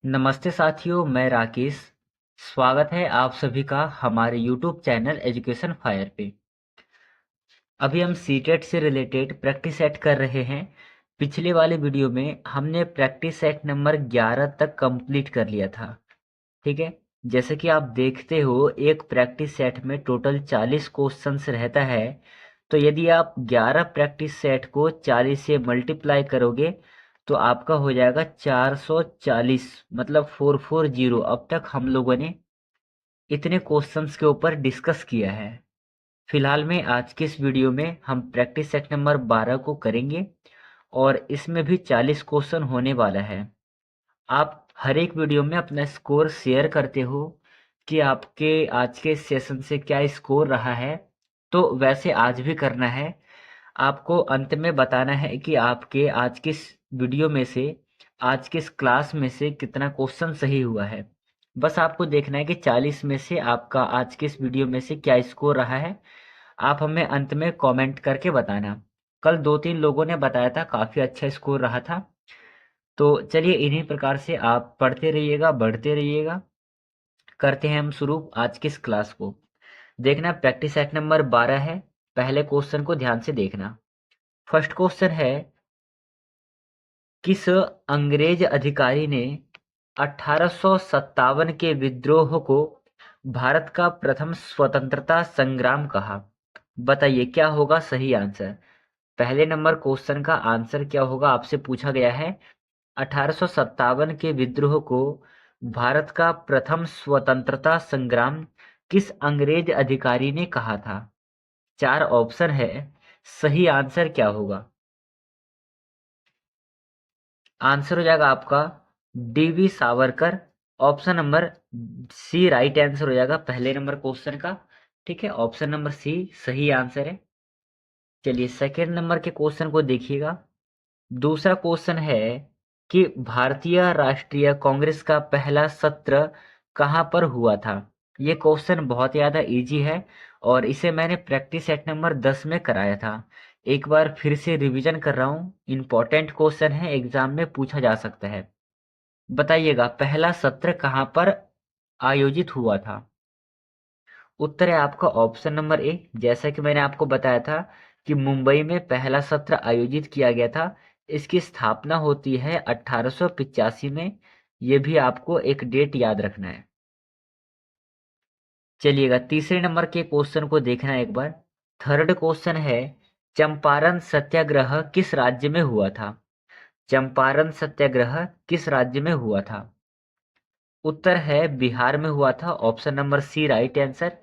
नमस्ते साथियों, मैं राकेश। स्वागत है आप सभी का हमारे YouTube चैनल एजुकेशन फायर पे। अभी हम सीटेट से रिलेटेड प्रैक्टिस सेट कर रहे हैं। पिछले वाले वीडियो में हमने प्रैक्टिस सेट नंबर 11 तक कंप्लीट कर लिया था। ठीक है। जैसे कि आप देखते हो, एक प्रैक्टिस सेट में टोटल 40 क्वेश्चंस रहता है। तो यदि आप 11 प्रैक्टिस सेट को 40 से मल्टीप्लाई करोगे तो आपका हो जाएगा 440, मतलब 440। अब तक हम लोगों ने इतने क्वेश्चंस के ऊपर डिस्कस किया है। फिलहाल में आज के इस वीडियो में हम प्रैक्टिस सेट नंबर 12 को करेंगे और इसमें भी 40 क्वेश्चन होने वाला है। आप हर एक वीडियो में अपना स्कोर शेयर करते हो कि आपके आज के सेशन से क्या स्कोर रहा है। तो वैसे आज भी करना है। आपको अंत में बताना है कि आपके आज की इस वीडियो में से, आज की इस क्लास में से कितना क्वेश्चन सही हुआ है। बस आपको देखना है कि 40 में से आपका आज के इस वीडियो में से क्या स्कोर रहा है। आप हमें अंत में कमेंट करके बताना। कल 2-3 लोगों ने बताया था काफ़ी अच्छा स्कोर रहा था। तो चलिए, इन्हीं प्रकार से आप पढ़ते रहिएगा, बढ़ते रहिएगा। करते हैं हम शुरू आज की इस क्लास को। देखना, प्रैक्टिस सेट नंबर 12 है। पहले क्वेश्चन को ध्यान से देखना। फर्स्ट क्वेश्चन है, किस अंग्रेज अधिकारी ने 1857 के विद्रोह को भारत का प्रथम स्वतंत्रता संग्राम कहा? बताइए क्या होगा सही आंसर। पहले नंबर क्वेश्चन का आंसर क्या होगा आपसे पूछा गया है। 1857 के विद्रोह को भारत का प्रथम स्वतंत्रता संग्राम किस अंग्रेज अधिकारी ने कहा था? 4 ऑप्शन है। सही आंसर क्या होगा? आंसर हो जाएगा आपका DV Savarkar. Option number C right answer हो जाएगा पहले नंबर क्वेश्चन का। ठीक है, ऑप्शन नंबर सी सही आंसर है। चलिए सेकेंड नंबर के क्वेश्चन को देखिएगा। दूसरा क्वेश्चन है कि भारतीय राष्ट्रीय कांग्रेस का पहला सत्र कहाँ पर हुआ था? ये क्वेश्चन बहुत ज़्यादा इजी है और इसे मैंने प्रैक्टिस सेट नंबर 10 में कराया था। एक बार फिर से रिवीजन कर रहा हूँ। इम्पोर्टेंट क्वेश्चन है, एग्जाम में पूछा जा सकता है। बताइएगा पहला सत्र कहाँ पर आयोजित हुआ था? उत्तर है आपका ऑप्शन नंबर ए। जैसा कि मैंने आपको बताया था कि मुंबई में पहला सत्र आयोजित किया गया था। इसकी स्थापना होती है 1885 में। ये भी आपको एक डेट याद रखना है। चलिएगा तीसरे नंबर के क्वेश्चन को देखना एक बार। थर्ड क्वेश्चन है, चंपारण सत्याग्रह किस राज्य में हुआ था? चंपारण सत्याग्रह किस राज्य में हुआ था? उत्तर है बिहार में हुआ था। Option number C right answer.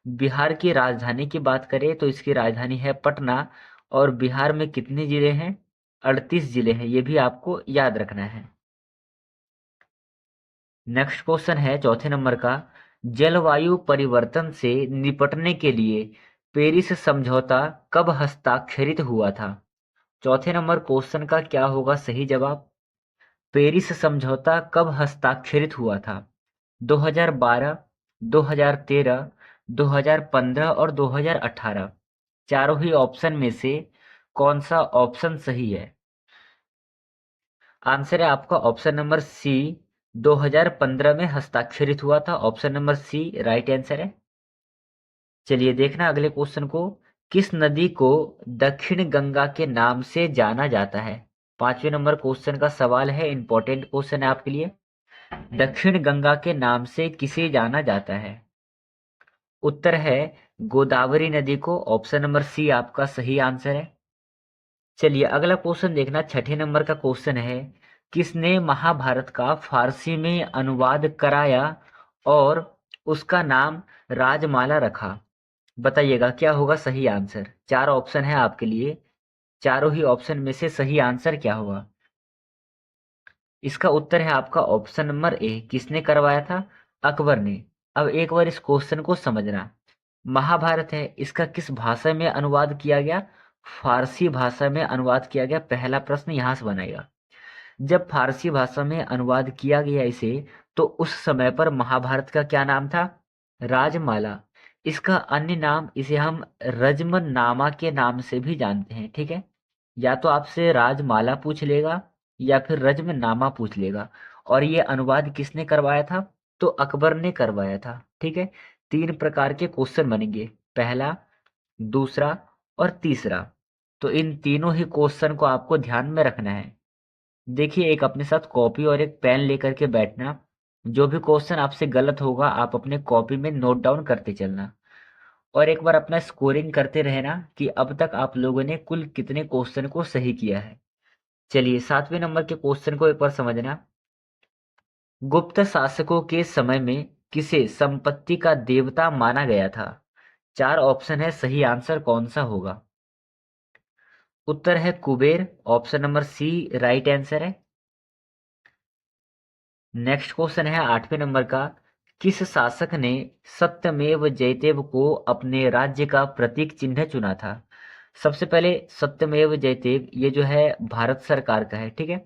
Bihar की राजधानी की बात करें तो इसकी राजधानी है पटना। और बिहार में कितने जिले हैं? 38 जिले हैं। ये भी आपको याद रखना है। नेक्स्ट क्वेश्चन है चौथे नंबर का, जलवायु परिवर्तन से निपटने के लिए पेरिस समझौता कब हस्ताक्षरित हुआ था? चौथे नंबर क्वेश्चन का क्या होगा सही जवाब? पेरिस समझौता कब हस्ताक्षरित हुआ था? 2012, 2013, 2015 और 2018। चारों ही ऑप्शन में से कौन सा ऑप्शन सही है? आंसर है आपका ऑप्शन नंबर सी, 2015 में हस्ताक्षरित हुआ था। Option number C right answer है। चलिए देखना अगले क्वेश्चन को। किस नदी को दक्षिण गंगा के नाम से जाना जाता है? पांचवें नंबर क्वेश्चन का सवाल है, इंपॉर्टेंट क्वेश्चन है आपके लिए। दक्षिण गंगा के नाम से किसे जाना जाता है? उत्तर है गोदावरी नदी को। ऑप्शन नंबर सी आपका सही आंसर है। चलिए अगला क्वेश्चन देखना, छठे नंबर का क्वेश्चन है, किसने महाभारत का फारसी में अनुवाद कराया और उसका नाम राजमाला रखा? बताइएगा क्या होगा सही आंसर। 4 ऑप्शन है आपके लिए। चारों ही ऑप्शन में से सही आंसर क्या होगा? इसका उत्तर है आपका ऑप्शन नंबर ए। किसने करवाया था? अकबर ने। अब एक बार इस क्वेश्चन को समझना। महाभारत है, इसका किस भाषा में अनुवाद किया गया? फारसी भाषा में अनुवाद किया गया। पहला प्रश्न यहां से बनेगा। जब फारसी भाषा में अनुवाद किया गया इसे, तो उस समय पर महाभारत का क्या नाम था? राजमाला। इसका अन्य नाम, इसे हम रज्मनामा के नाम से भी जानते हैं। ठीक है, या तो आपसे राजमाला पूछ लेगा या फिर रज्मनामा पूछ लेगा। और ये अनुवाद किसने करवाया था? तो अकबर ने करवाया था। ठीक है, 3 प्रकार के क्वेश्चन बनेंगे, पहला, दूसरा और तीसरा। तो इन तीनों ही क्वेश्चन को आपको ध्यान में रखना है। देखिए, एक अपने साथ कॉपी और एक पेन लेकर के बैठना। जो भी क्वेश्चन आपसे गलत होगा आप अपने कॉपी में नोट डाउन करते चलना, और एक बार अपना स्कोरिंग करते रहना कि अब तक आप लोगों ने कुल कितने क्वेश्चन को सही किया है। चलिए 7वें नंबर के क्वेश्चन को एक बार समझना। गुप्त शासकों के समय में किसे संपत्ति का देवता माना गया था? 4 ऑप्शन है, सही आंसर कौन सा होगा? उत्तर है Kuber, option number C right answer है। नेक्स्ट क्वेश्चन है 8वें नंबर का, किस शासक ने सत्यमेव जयते को अपने राज्य का प्रतीक चिन्ह चुना था? सबसे पहले सत्यमेव जयते ये जो है भारत सरकार का है, ठीक है,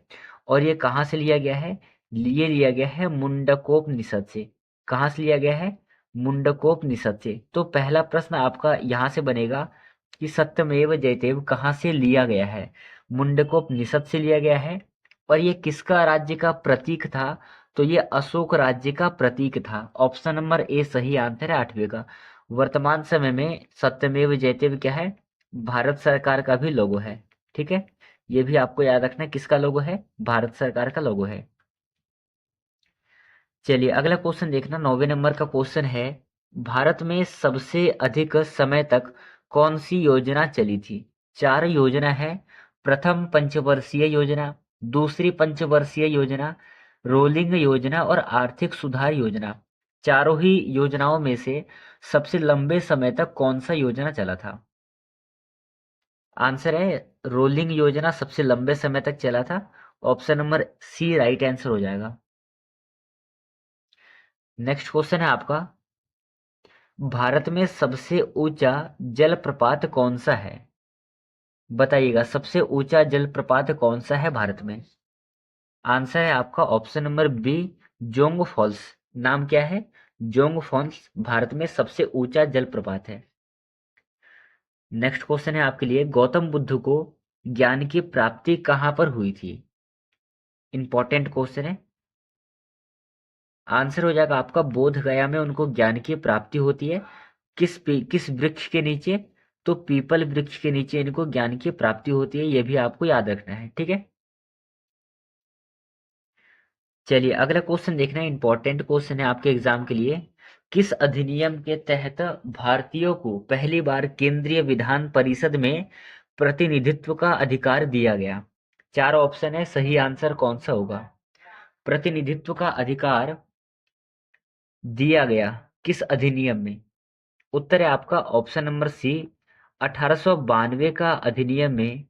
और ये कहाँ से लिया गया है? ये लिया गया है मुंडकोपनिषद से। कहाँ से लिया गया है? मुंडकोपनिषद से। तो पहला प्रश्न आपका यहाँ से बनेगा कि सत्यमेव जयते कहाँ से लिया गया है? मुंडकोपनिषद से लिया गया है। और ये किसका राज्य का प्रतीक था? तो ये अशोक राज्य का प्रतीक था। ऑप्शन नंबर ए सही आंसर है 8वें का। वर्तमान समय में सत्यमेव जयते क्या है? भारत सरकार का भी लोगो है। ठीक है, ये भी आपको याद रखना है, किसका लोगो है? भारत सरकार का लोगो है। चलिए अगला क्वेश्चन देखना, 9वें नंबर का क्वेश्चन है, भारत में सबसे अधिक समय तक कौन सी योजना चली थी? 4 योजना है। प्रथम पंचवर्षीय योजना, दूसरी पंचवर्षीय योजना, रोलिंग योजना और आर्थिक सुधार योजना। चारों ही योजनाओं में से सबसे लंबे समय तक कौन सा योजना चला था? आंसर है रोलिंग योजना सबसे लंबे समय तक चला था। Option number C right answer हो जाएगा। नेक्स्ट क्वेश्चन है आपका, भारत में सबसे ऊंचा जलप्रपात कौन सा है? बताइएगा, सबसे ऊंचा जलप्रपात कौन सा है भारत में? आंसर है आपका option number B Jog falls. नाम क्या है? जोंग फॉल्स भारत में सबसे ऊंचा जलप्रपात है। नेक्स्ट क्वेश्चन है आपके लिए, गौतम बुद्ध को ज्ञान की प्राप्ति कहाँ पर हुई थी? इंपॉर्टेंट क्वेश्चन है। आंसर हो जाएगा आपका बोध गया में उनको ज्ञान की प्राप्ति होती है। किस वृक्ष के नीचे? तो पीपल वृक्ष के नीचे इनको ज्ञान की प्राप्ति होती है, ये भी आपको याद रखना है। ठीक है, चलिए अगला क्वेश्चन देखना है, इंपॉर्टेंट क्वेश्चन है आपके एग्जाम के लिए। किस अधिनियम के तहत भारतीयों को पहली बार केंद्रीय विधान परिषद में प्रतिनिधित्व का अधिकार दिया गया? 4 ऑप्शन है, सही आंसर कौन सा होगा? प्रतिनिधित्व का अधिकार दिया गया किस अधिनियम में? उत्तर है आपका ऑप्शन नंबर सी 1892 का अधिनियम में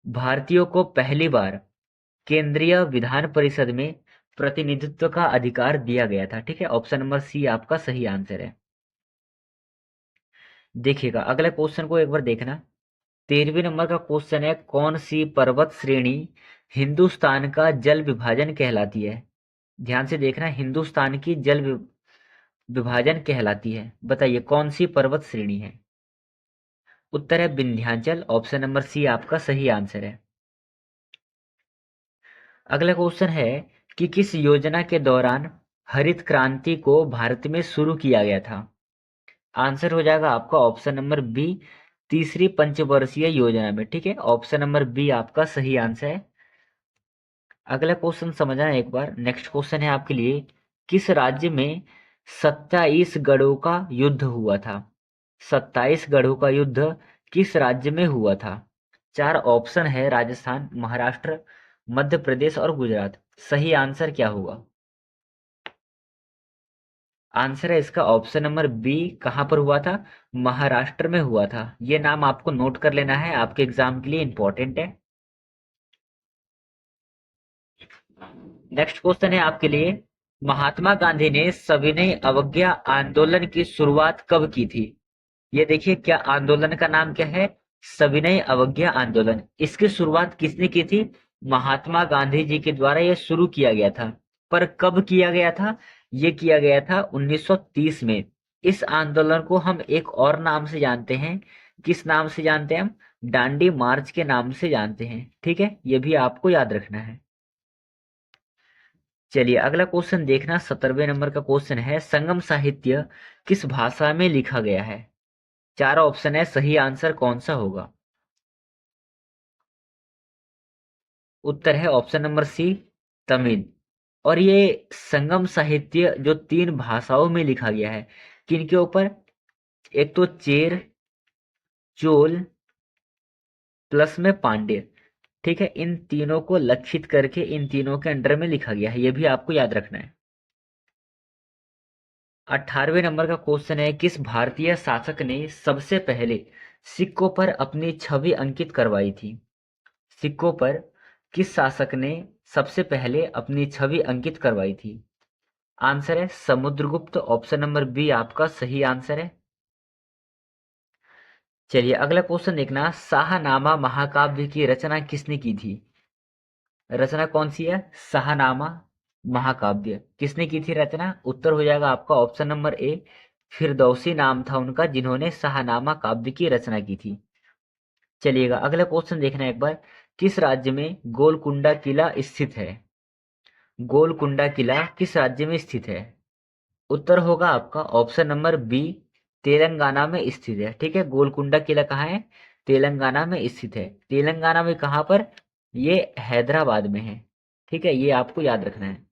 भारतीयों को पहली बार केंद्रीय विधान परिषद में प्रतिनिधित्व का अधिकार दिया गया था। ठीक है, ऑप्शन नंबर सी आपका सही आंसर है। देखिएगा अगले क्वेश्चन को एक बार देखना, 13वें नंबर का क्वेश्चन है, कौन सी पर्वत श्रेणी हिंदुस्तान का जल विभाजन कहलाती है? ध्यान से देखना, हिंदुस्तान की विभाजन कहलाती है, बताइए कौन सी पर्वत श्रेणी है? उत्तर है विंध्याचल, ऑप्शन नंबर सी आपका सही आंसर है। अगला क्वेश्चन है कि किस योजना के दौरान हरित क्रांति को भारत में शुरू किया गया था? आंसर हो जाएगा आपका ऑप्शन नंबर बी तीसरी पंचवर्षीय योजना में। ठीक है, ऑप्शन नंबर बी आपका सही आंसर है। अगला क्वेश्चन समझना एक बार, नेक्स्ट क्वेश्चन है आपके लिए, किस राज्य में 27 गढ़ों का युद्ध हुआ था? 27 गढ़ों का युद्ध किस राज्य में हुआ था? 4 ऑप्शन है, राजस्थान, महाराष्ट्र, मध्य प्रदेश और गुजरात। सही आंसर क्या होगा? आंसर है इसका ऑप्शन नंबर बी, कहां पर हुआ था? महाराष्ट्र में हुआ था। ये नाम आपको नोट कर लेना है, आपके एग्जाम के लिए इंपॉर्टेंट है। नेक्स्ट क्वेश्चन है आपके लिए, महात्मा गांधी ने सविनय अवज्ञा आंदोलन की शुरुआत कब की थी? ये देखिए, क्या आंदोलन का नाम क्या है? सविनय अवज्ञा आंदोलन। इसकी शुरुआत किसने की थी? महात्मा गांधी जी के द्वारा यह शुरू किया गया था। पर कब किया गया था? ये किया गया था 1930 में। इस आंदोलन को हम एक और नाम से जानते हैं। किस नाम से जानते हैं हम? दांडी मार्च के नाम से जानते हैं। ठीक है, ये भी आपको याद रखना है। चलिए अगला क्वेश्चन देखना, 17वें नंबर का क्वेश्चन है, संगम साहित्य किस भाषा में लिखा गया है? चार ऑप्शन है, सही आंसर कौन सा होगा? उत्तर है ऑप्शन नंबर सी, तमिल। और ये संगम साहित्य जो तीन भाषाओं में लिखा गया है, किनके ऊपर? एक तो चेर, चोल, प्लस में पांड्य। ठीक है, इन तीनों को लक्षित करके इन तीनों के अंडर में लिखा गया है, ये भी आपको याद रखना है। 18वें नंबर का क्वेश्चन है, किस भारतीय शासक ने सबसे पहले सिक्कों पर अपनी छवि अंकित करवाई थी? सिक्कों पर किस शासक ने सबसे पहले अपनी छवि अंकित करवाई थी? आंसर है समुद्रगुप्त, ऑप्शन नंबर बी आपका सही आंसर है। चलिए अगला क्वेश्चन देखना, शाहनामा महाकाव्य की रचना किसने की थी? रचना कौन सी है? शाहनामा महाकाव्य किसने की थी रचना? उत्तर हो जाएगा आपका ऑप्शन नंबर ए, फिरदौसी नाम था उनका जिन्होंने शाहनामा काव्य की रचना की थी। चलिएगा अगला क्वेश्चन देखना एक बार, किस राज्य में गोलकुंडा किला स्थित है? गोलकुंडा किला किस राज्य में स्थित है? उत्तर होगा आपका ऑप्शन नंबर बी, तेलंगाना में स्थित है। ठीक है, गोलकुंडा किला कहाँ है? तेलंगाना में स्थित है। तेलंगाना में कहाँ पर? ये हैदराबाद में है। ठीक है, ये आपको याद रखना है।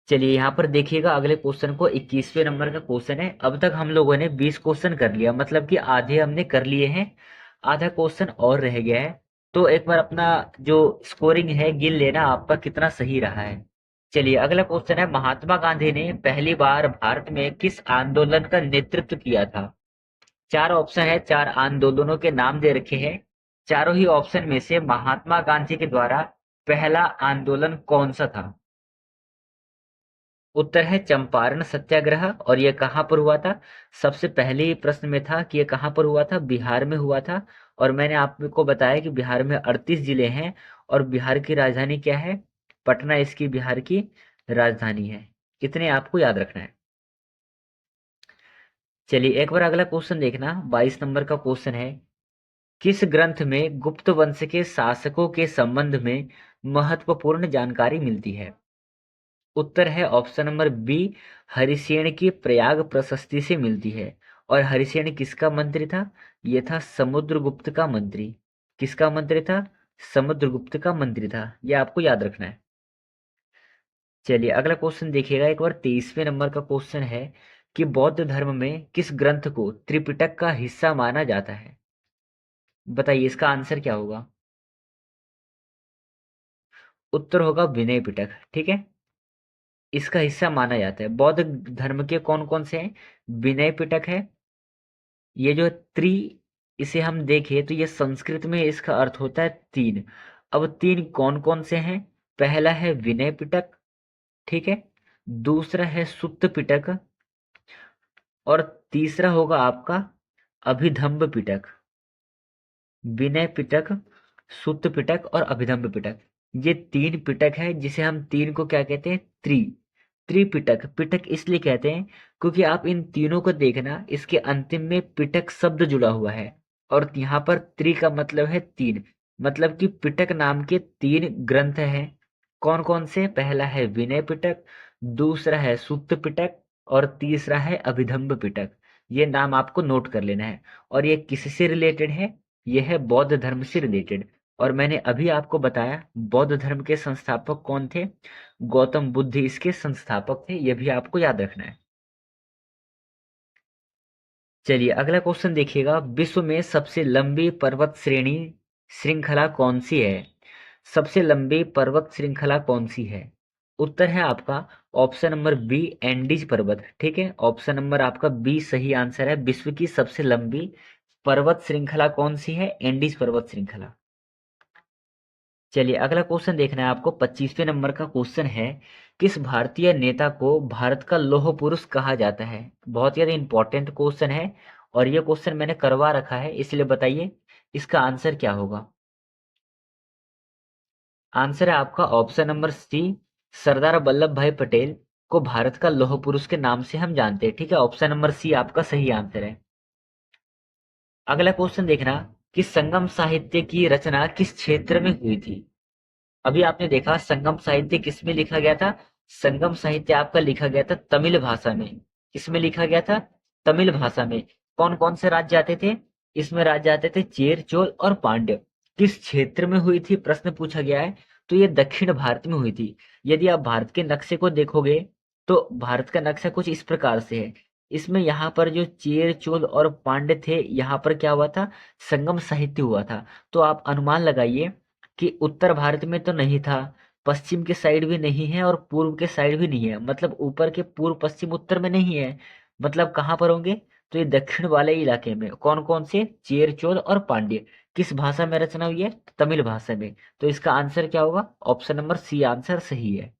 चलिए यहाँ पर देखिएगा अगले क्वेश्चन को, 21वें नंबर का क्वेश्चन है। अब तक हम लोगों ने 20 क्वेश्चन कर लिया, मतलब कि आधे हमने कर लिए हैं, आधा क्वेश्चन और रह गया है। तो एक बार अपना जो स्कोरिंग है गिन लेना, आपका कितना सही रहा है। चलिए अगला क्वेश्चन है, महात्मा गांधी ने पहली बार भारत में किस आंदोलन का नेतृत्व किया था? चार ऑप्शन है, चार आंदोलनों के नाम दे रखे हैं। चारों ही ऑप्शन में से महात्मा गांधी के द्वारा पहला आंदोलन कौन सा था? उत्तर है चंपारण सत्याग्रह। और ये कहाँ पर हुआ था? सबसे पहले ही प्रश्न में था कि ये कहाँ पर हुआ था, बिहार में हुआ था। और मैंने आपको बताया कि बिहार में 38 जिले हैं और बिहार की राजधानी क्या है? पटना इसकी बिहार की राजधानी है। कितने आपको याद रखना है। चलिए एक बार अगला क्वेश्चन देखना, 22 नंबर का क्वेश्चन है, किस ग्रंथ में गुप्त वंश के शासकों के संबंध में महत्वपूर्ण जानकारी मिलती है? उत्तर है ऑप्शन नंबर बी, हरिसेन की प्रयाग प्रशस्ति से मिलती है। और हरिसेन किसका मंत्री था? यह था समुद्रगुप्त का मंत्री। किसका मंत्री था? समुद्रगुप्त का मंत्री था, यह आपको याद रखना है। चलिए अगला क्वेश्चन देखिएगा एक बार, 23वें नंबर का क्वेश्चन है कि बौद्ध धर्म में किस ग्रंथ को त्रिपिटक का हिस्सा माना जाता है? बताइए इसका आंसर क्या होगा? उत्तर होगा विनय पिटक। ठीक है, इसका हिस्सा माना जाता है। बौद्ध धर्म के कौन कौन से हैं? विनय पिटक है। ये जो त्रि, इसे हम देखें तो ये संस्कृत में इसका अर्थ होता है तीन। अब तीन कौन कौन से हैं? पहला है विनय पिटक, ठीक है, दूसरा है सुत्त पिटक, और तीसरा होगा आपका अभिधम्ब पिटक। विनय पिटक, सुत्त पिटक और अभिधम्ब पिटक, ये तीन पिटक है जिसे हम तीन को क्या कहते हैं? त्रिपिटक। पिटक इसलिए कहते हैं क्योंकि आप इन तीनों को देखना, इसके अंतिम में पिटक शब्द जुड़ा हुआ है। और यहाँ पर त्रि का मतलब है तीन, मतलब कि पिटक नाम के तीन ग्रंथ हैं। कौन कौन से? पहला है विनय पिटक, दूसरा है सुत्त पिटक और तीसरा है अभिधम्ब पिटक। ये नाम आपको नोट कर लेना है। और ये किससे रिलेटेड है? यह है बौद्ध धर्म से रिलेटेड। और मैंने अभी आपको बताया बौद्ध धर्म के संस्थापक कौन थे? गौतम बुद्ध इसके संस्थापक थे, यह भी आपको याद रखना है। चलिए अगला क्वेश्चन देखिएगा, विश्व में सबसे लंबी पर्वत श्रेणी श्रृंखला कौन सी है? सबसे लंबी पर्वत श्रृंखला कौन सी है? उत्तर है आपका ऑप्शन नंबर बी, एंडीज पर्वत। ठीक है, ऑप्शन नंबर आपका बी सही आंसर है। विश्व की सबसे लंबी पर्वत श्रृंखला कौन सी है? एंडीज पर्वत श्रृंखला। चलिए अगला क्वेश्चन देखना है आपको, 25वें नंबर का क्वेश्चन है, किस भारतीय नेता को भारत का लौह पुरुष कहा जाता है? बहुत ज़्यादा इंपॉर्टेंट क्वेश्चन है और ये क्वेश्चन मैंने करवा रखा है, इसलिए बताइए इसका आंसर क्या होगा? आंसर है आपका ऑप्शन नंबर सी, सरदार वल्लभ भाई पटेल को भारत का लौह पुरुष के नाम से हम जानते हैं। ठीक है, ऑप्शन नंबर सी आपका सही आंसर है। अगला क्वेश्चन देखना कि संगम साहित्य की रचना किस क्षेत्र में हुई थी? अभी आपने देखा संगम साहित्य किस में लिखा गया था? संगम साहित्य आपका लिखा गया था तमिल भाषा में। किसमें लिखा गया था? तमिल भाषा में। कौन कौन से राज्य आते थे इसमें? राज्य आते थे चेर, चोल और पांड्य। किस क्षेत्र में हुई थी प्रश्न पूछा गया है, तो ये दक्षिण भारत में हुई थी। यदि आप भारत के नक्शे को देखोगे तो भारत का नक्शा कुछ इस प्रकार से है। इसमें यहाँ पर जो चेर, चोल और पांड्य थे, यहाँ पर क्या हुआ था? संगम साहित्य हुआ था। तो आप अनुमान लगाइए कि उत्तर भारत में तो नहीं था, पश्चिम के साइड भी नहीं है और पूर्व के साइड भी नहीं है, मतलब ऊपर के पूर्व, पश्चिम, उत्तर में नहीं है। मतलब कहाँ पर होंगे? तो ये दक्षिण वाले इलाके में। कौन कौन से? चेर, चोल और पांड्य। किस भाषा में रचना हुई है? तमिल भाषा में। तो इसका आंसर क्या होगा? ऑप्शन नंबर सी आंसर सही है।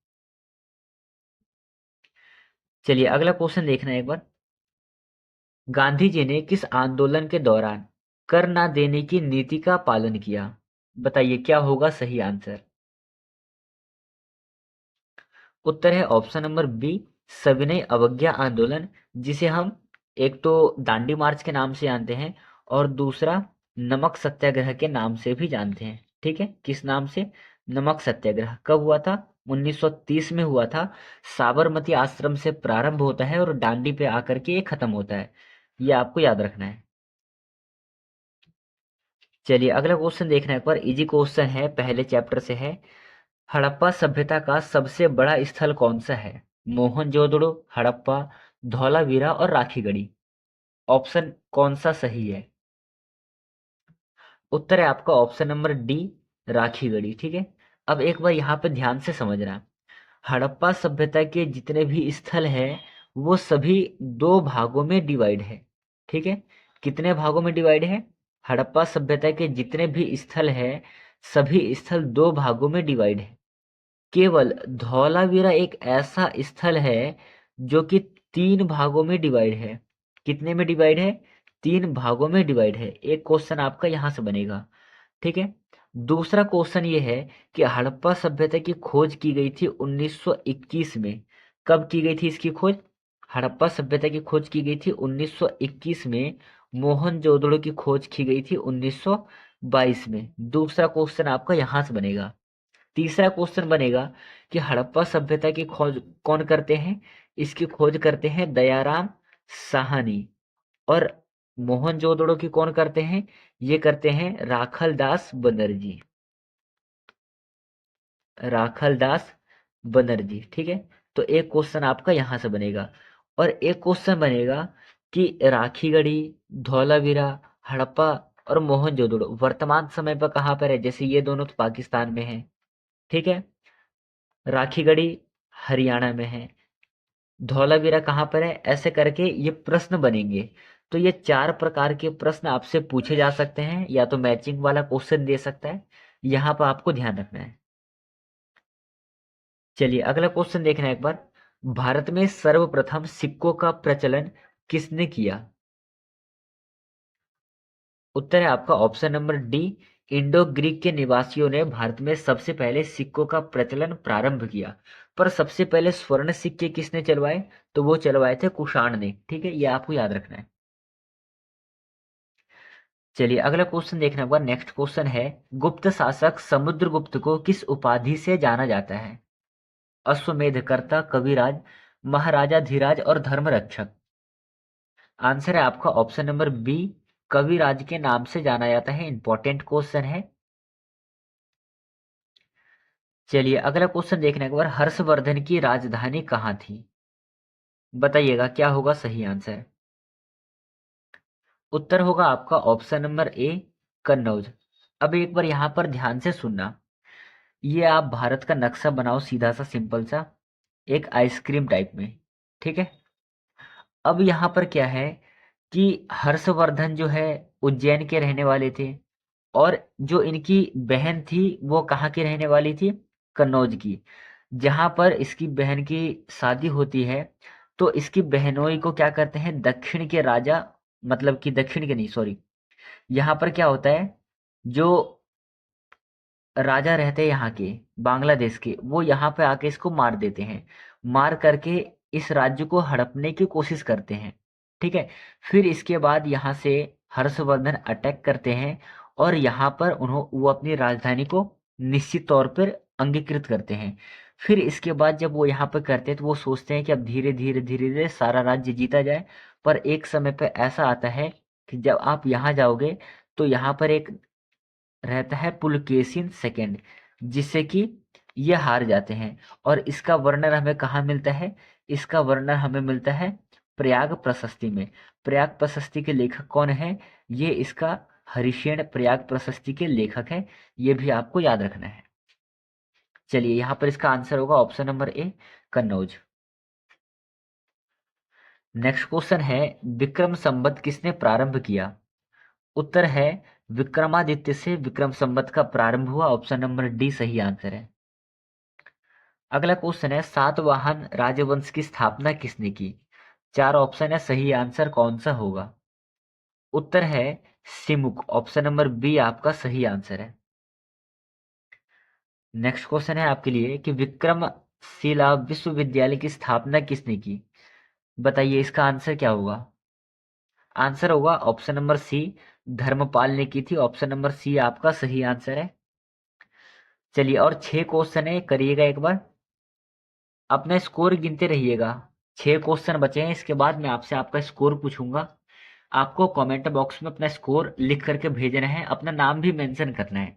चलिए अगला क्वेश्चन देखना है एक बार। गांधी जी ने किस आंदोलन के दौरान कर ना देने की नीति का पालन किया? बताइए क्या होगा सही आंसर? उत्तर है ऑप्शन नंबर बी, सविनय अवज्ञा आंदोलन, जिसे हम एक तो दांडी मार्च के नाम से जानते हैं और दूसरा नमक सत्याग्रह के नाम से भी जानते हैं। ठीक है, किस नाम से? नमक सत्याग्रह। कब हुआ था? 1930 में हुआ था। साबरमती आश्रम से प्रारंभ होता है और दांडी पे आकर के ये खत्म होता है। ये आपको याद रखना है। चलिए अगला क्वेश्चन देखना है एक बार। इजी क्वेश्चन है, पहले चैप्टर से है। हड़प्पा सभ्यता का सबसे बड़ा स्थल कौन सा है? मोहनजोदड़ो, हड़प्पा, धौलावीरा और राखीगढ़ी। ऑप्शन कौन सा सही है? उत्तर है आपका ऑप्शन नंबर डी, राखीगढ़ी। ठीक है, अब एक बार यहाँ पे ध्यान से समझना। हड़प्पा सभ्यता के जितने भी स्थल हैं वो सभी दो भागों में डिवाइड है। ठीक है, कितने भागों में डिवाइड है? हड़प्पा सभ्यता के जितने भी स्थल हैं सभी स्थल दो भागों में डिवाइड है। केवल धौलावीरा एक ऐसा स्थल है जो कि तीन भागों में डिवाइड है। कितने में डिवाइड है? तीन भागों में डिवाइड है। एक क्वेश्चन आपका यहां से बनेगा। ठीक है, दूसरा क्वेश्चन ये है कि हड़प्पा सभ्यता की खोज की गई थी 1921 में। कब की गई थी इसकी खोज? हड़प्पा सभ्यता की खोज की गई थी 1921 में। मोहनजोदड़ो की खोज की गई थी 1922 में। दूसरा क्वेश्चन आपका यहां से बनेगा। तीसरा क्वेश्चन बनेगा कि हड़प्पा सभ्यता की खोज कौन करते हैं? इसकी खोज करते हैं दयाराम साहनी। और मोहनजोदड़ो की कौन करते हैं? ये करते हैं राखल दास बनर्जी। राखल दास बनर्जी। ठीक है, तो एक क्वेश्चन आपका यहां से बनेगा। और एक क्वेश्चन बनेगा कि राखीगढ़ी, धौलावीरा, हड़प्पा और मोहनजोदड़ो वर्तमान समय पर कहाँ पर है? जैसे ये दोनों तो पाकिस्तान में है। ठीक है, राखीगढ़ी हरियाणा में है, धौलावीरा कहाँ पर है, ऐसे करके ये प्रश्न बनेंगे। तो ये चार प्रकार के प्रश्न आपसे पूछे जा सकते हैं, या तो मैचिंग वाला क्वेश्चन दे सकता है। यहाँ पर आपको ध्यान रखना है। चलिए अगला क्वेश्चन देखना है एक बार। भारत में सर्वप्रथम सिक्कों का प्रचलन किसने किया? उत्तर है आपका option number D, Indo Greek के निवासियों ने भारत में सबसे पहले सिक्कों का प्रचलन प्रारंभ किया। पर सबसे पहले स्वर्ण सिक्के किसने चलवाए? तो वो चलवाए थे कुषाण ने। ठीक है, ये आपको याद रखना है। चलिए अगला क्वेश्चन देखना होगा। नेक्स्ट क्वेश्चन है, गुप्त शासक समुद्रगुप्त को किस उपाधि से जाना जाता है? अश्वमेधकर्ता, कविराज, महाराजा धीराज और धर्मरक्षक। आंसर है आपका ऑप्शन नंबर बी, कविराज के नाम से जाना जाता है। इंपॉर्टेंट क्वेश्चन है। चलिए अगला क्वेश्चन देखने के बाद, हर्षवर्धन की राजधानी कहाँ थी? बताइएगा क्या होगा सही आंसर? उत्तर होगा आपका ऑप्शन नंबर ए, कन्नौज। अब एक बार यहां पर ध्यान से सुनना। ये आप भारत का नक्शा बनाओ सीधा सा, सिंपल सा, एक आइसक्रीम टाइप में। ठीक है, अब यहाँ पर क्या है कि हर्षवर्धन जो है उज्जैन के रहने वाले थे, और जो इनकी बहन थी वो कहाँ की रहने वाली थी? कन्नौज की। जहाँ पर इसकी बहन की शादी होती है तो इसकी बहनोई को क्या करते हैं? दक्षिण के राजा, मतलब कि दक्षिण के नहीं, सॉरी, यहाँ पर क्या होता है, जो राजा रहते हैं यहाँ के, बांग्लादेश के, वो यहाँ पे आके इसको मार देते हैं। मार करके इस राज्य को हड़पने की कोशिश करते हैं। ठीक है, फिर इसके बाद यहाँ से हर्षवर्धन अटैक करते हैं और यहाँ पर वो अपनी राजधानी को निश्चित तौर पर अंगीकृत करते हैं। फिर इसके बाद जब वो यहाँ पे करते हैं तो वो सोचते हैं कि अब धीरे धीरे धीरे धीरे सारा राज्य जीता जाए। पर एक समय पे ऐसा आता है कि जब आप यहाँ जाओगे तो यहाँ पर एक रहता है पुलकेशिन सेकंड, जिससे कि ये हार जाते हैं। और इसका वर्णन हमें कहाँ मिलता है? इसका वर्णन हमें मिलता है प्रयाग प्रशस्ति में। प्रयाग प्रशस्ति के लेखक कौन है? ये इसका हरिशेन प्रयाग प्रशस्ति के लेखक हैं। ये भी आपको याद रखना है। चलिए यहाँ पर इसका आंसर होगा option number A, Kannauj. Next question है, विक्रम संवत किसने प्रारंभ किया? उत्तर है विक्रमादित्य से विक्रम संवत का प्रारंभ हुआ। ऑप्शन नंबर डी सही आंसर है। अगला क्वेश्चन है, सातवाहन राजवंश की स्थापना किसने की? चार ऑप्शन है, सही आंसर कौन सा होगा? उत्तर है सिमुक। ऑप्शन नंबर बी आपका सही आंसर है। नेक्स्ट क्वेश्चन है आपके लिए कि विक्रमशिला विश्वविद्यालय की स्थापना किसने की? बताइए इसका आंसर क्या होगा? आंसर होगा ऑप्शन नंबर सी, धर्मपाल ने की थी। ऑप्शन नंबर सी आपका सही आंसर है। चलिए और 6 क्वेश्चन है, करिएगा एक बार, अपना स्कोर गिनते रहिएगा। 6 क्वेश्चन बचे हैं, इसके बाद मैं आपसे आपका स्कोर पूछूंगा। आपको कमेंट बॉक्स में अपना स्कोर लिख करके भेजना है, अपना नाम भी मेंशन करना है।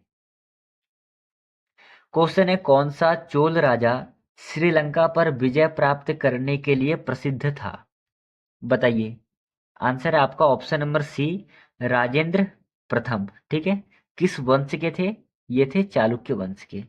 क्वेश्चन है, कौन सा चोल राजा श्रीलंका पर विजय प्राप्त करने के लिए प्रसिद्ध था? बताइए। आंसर है आपका ऑप्शन नंबर सी, राजेंद्र प्रथम। ठीक है, किस वंश के थे? ये थे चालुक्य वंश के।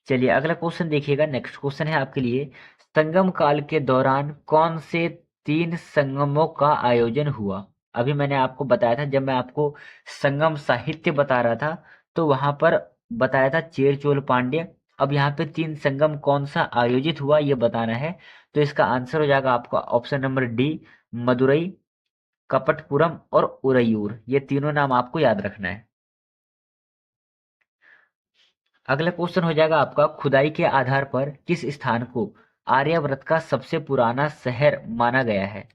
चलिए अगला क्वेश्चन देखिएगा। नेक्स्ट क्वेश्चन है आपके लिए, संगम काल के दौरान कौन से 3 संगमों का आयोजन हुआ? अभी मैंने आपको बताया था, जब मैं आपको संगम साहित्य बता रहा था तो वहां पर बताया था चेर चोल पांड्य। अब यहाँ पे 3 संगम कौन सा आयोजित हुआ ये बताना है। तो इसका आंसर हो जाएगा आपका ऑप्शन नंबर डी, मदुरई, कपटपुरम और उरैयूर। ये तीनों नाम आपको याद रखना है। अगला क्वेश्चन हो जाएगा आपका, खुदाई के आधार पर किस स्थान को आर्यव्रत का सबसे पुराना शहर माना गया है?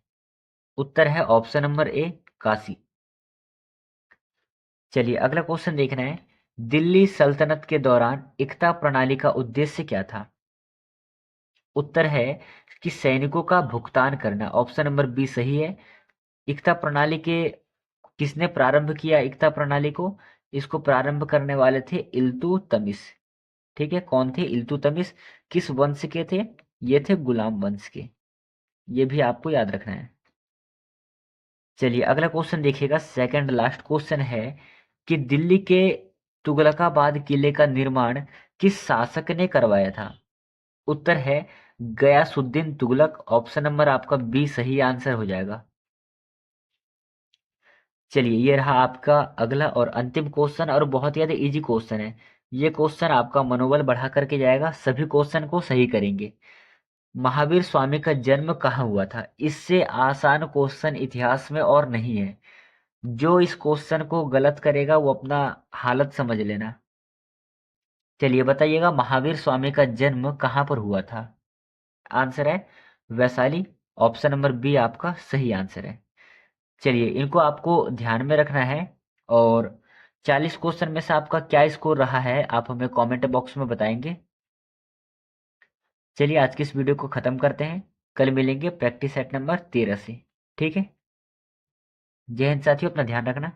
उत्तर है ऑप्शन नंबर ए, काशी। चलिए अगला क्वेश्चन देखना है, दिल्ली सल्तनत के दौरान इक्ता प्रणाली का उद्देश्य क्या था? उत्तर है कि सैनिकों का भुगतान करना। ऑप्शन नंबर बी सही है। इक्ता प्रणाली के किसने प्रारंभ किया? इक्ता प्रणाली को इसको प्रारंभ करने वाले थे इल्तुतमिश। ठीक है, कौन थे? इल्तुतमिश। किस वंश के थे? ये थे गुलाम वंश के। ये भी आपको याद रखना है। चलिए अगला क्वेश्चन देखिएगा, सेकंड लास्ट क्वेश्चन है कि दिल्ली के तुगलकाबाद किले का निर्माण किस शासक ने करवाया था? उत्तर है गयासुद्दीन तुगलक। ऑप्शन नंबर आपका बी सही आंसर हो जाएगा। चलिए ये रहा आपका अगला और अंतिम क्वेश्चन, और बहुत ही ज्यादा इजी क्वेश्चन है। ये क्वेश्चन आपका मनोबल बढ़ा करके जाएगा, सभी क्वेश्चन को सही करेंगे। महावीर स्वामी का जन्म कहाँ हुआ था? इससे आसान क्वेश्चन इतिहास में और नहीं है। जो इस क्वेश्चन को गलत करेगा वो अपना हालत समझ लेना। चलिए बताइएगा, महावीर स्वामी का जन्म कहाँ पर हुआ था? आंसर है वैशाली। ऑप्शन नंबर बी आपका सही आंसर है। चलिए इनको आपको ध्यान में रखना है। और 40 क्वेश्चन में से आपका क्या स्कोर रहा है आप हमें कमेंट बॉक्स में बताएंगे। चलिए आज की इस वीडियो को खत्म करते हैं, कल मिलेंगे प्रैक्टिस सेट नंबर 13 से। ठीक है, जय हिंद साथियों, अपना ध्यान रखना।